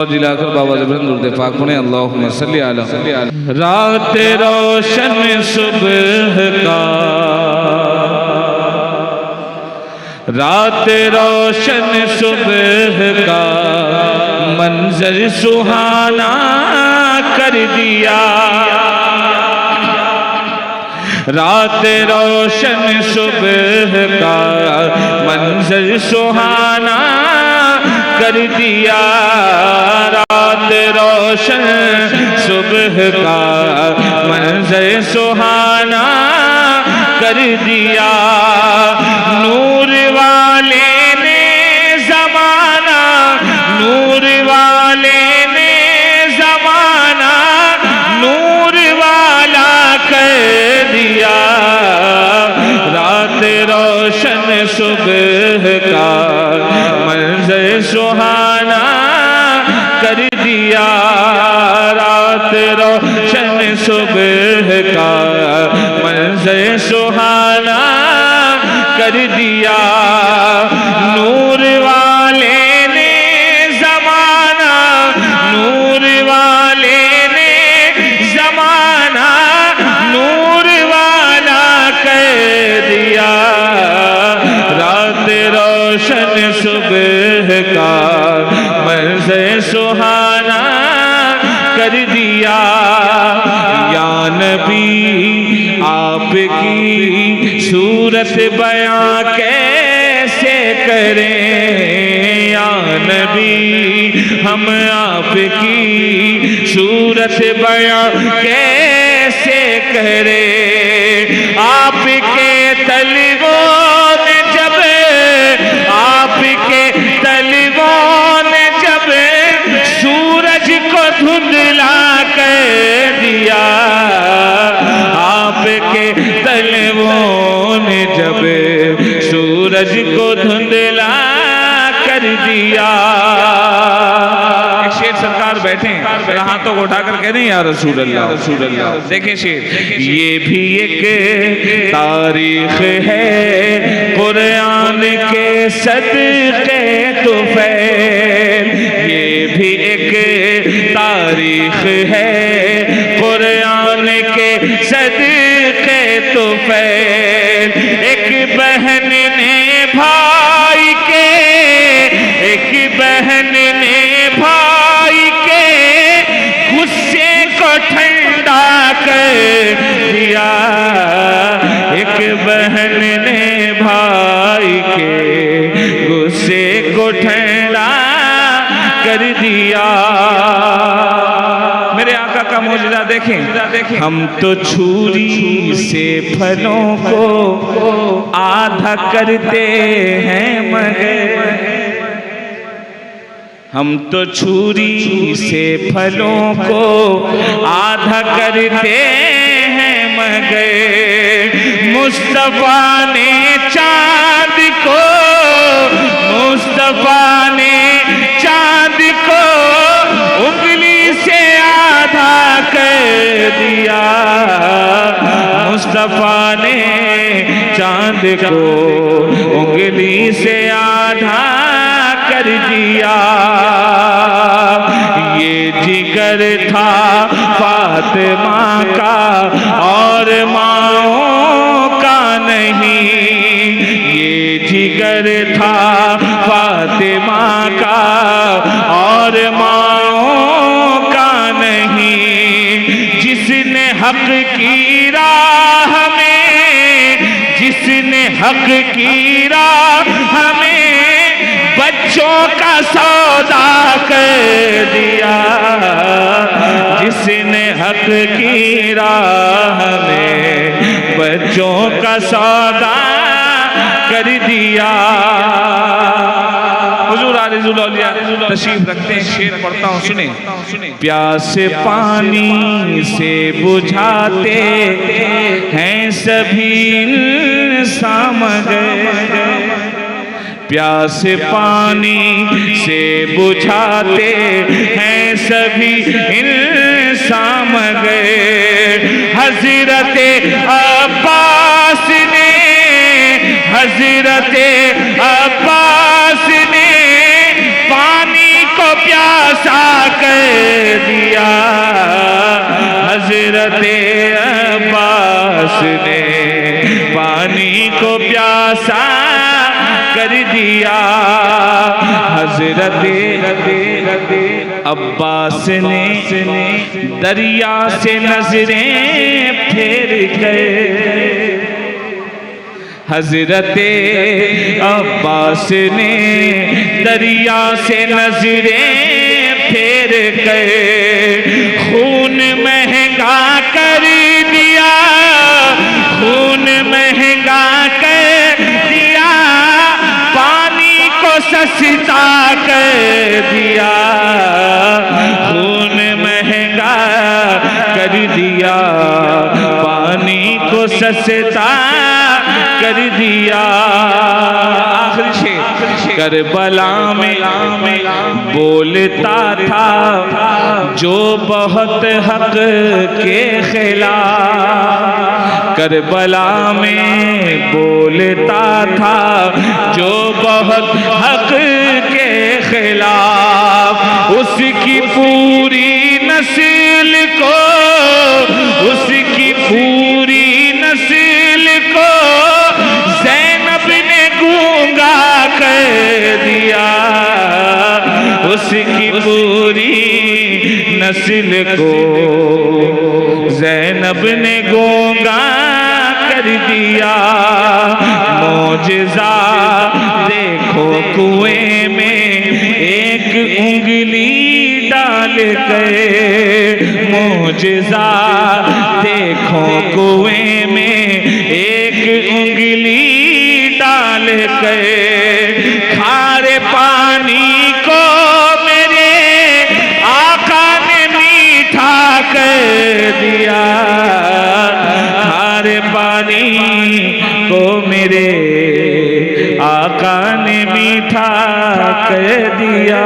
जिलाकर बाबा जबरन दुर्दे पाक पढ़े अल्लाहुम्मा सल्ली अला। रात रोशन सुबह का, रात रोशन सुबह का मंजर सुहाना कर दिया। रात रोशन सुबह का मंजर सुहाना कर दिया। रात रोशन सुबह का मंजर सुहाना कर दिया। नूर वाले ने ज़माना, नूर वाले ने ज़माना नूर वाला कर दिया। रात रोशन सुबह का मंजर सुहाना कर दिया। रात रोशन सुबह का मंजर सुहाना कर दिया। नूर वाले ने ज़माना, नूर वाले ने ज़माना नूर वाला कर दिया। रात रोशन सुबह का मंजर सुहाना कर दिया। या नबी आपकी सूरत बयां कैसे करें, या नबी हम आपकी सूरत बयां कैसे करें। आपके तलवों ने जब, आपके तलवों ने जब सूरज को धुंधला कर दिया। आपके तलवों ने जब सूरज को धुंधला कर दिया। शेर सरकार बैठे हाथों को उठाकर कह रहे हैं या रसूल अल्लाह, रसूल अल्लाह। देखें शेर, ये भी एक तारीख है कुरान के सदके तुफैल। ये भी एक तारीख है कुरान के सदके तुफैल। एक बहन ने भाई के, एक बहन ने भाई के गुस्से को ठंडा कर दिया। एक बहन ने भाई के गुस्से को ठंडा कर दिया। मेरे आका का मौजूदा देखें, हम तो छुरी से फलों को आधा करते हैं मगर, हम तो छुरी से फलों को आधा करते हैं मगर मुस्तफा ने चांद को, मुस्तफा ने चांद को उंगली से आधा कर दिया। मुस्तफा ने चांद को उंगली से आधा कर दिया। ये जिगर था फातिमा का और माओं का नहीं। ये जिगर था फातिमा का और माओं का नहीं। जिसने हक की राह में, जिसने हक की राह हमें बच्चों का सौदा कर दिया। जिसने हक की राह में बच्चों का सौदा कर दिया। हुजूर आलिजुल औलिया तशरीफ रखते हैं, शेर पढ़ता हूँ सुने। प्यास पानी से बुझाते हैं सभी इंसान मगर, प्यास पानी से बुझाते हैं सभी इंसान मगर हजरत अब्बास ने, हजरत अब्बास ने पानी को प्यासा ने पानी को प्यासा कर दिया। हजरत अब्बास ने दरिया से नजरें फेर गए। हजरत अब्बास ने दरिया से नजरें फेर गए। खून महंगा कर दिया, खून महंगा कर दिया, पानी को सस्ता कर दिया। खून महंगा कर दिया, पानी को सस्ता कर दिया। आखिरी शेर। करबला में बोलता था जो बहुत हक के खिलाफ। करबला में बोलता था जो बहुत हक के खिलाफ। उसकी पूरी नस्ल को, उसकी पूरी नस्ल को ज़ैनब ने गूंगा कर दिया। उसकी पूरी नस्ल को ज़ैनब ने गूंगा कर दिया। मौजज़ा देखो कुएं में एक उंगली डाल गए। मौजज़ा देखो कुएं में एक उंगली डाल गए। खारे पानी को मेरे आका ने मीठा कर दिया। खारे पानी को मेरे आका ने मीठा कर दिया।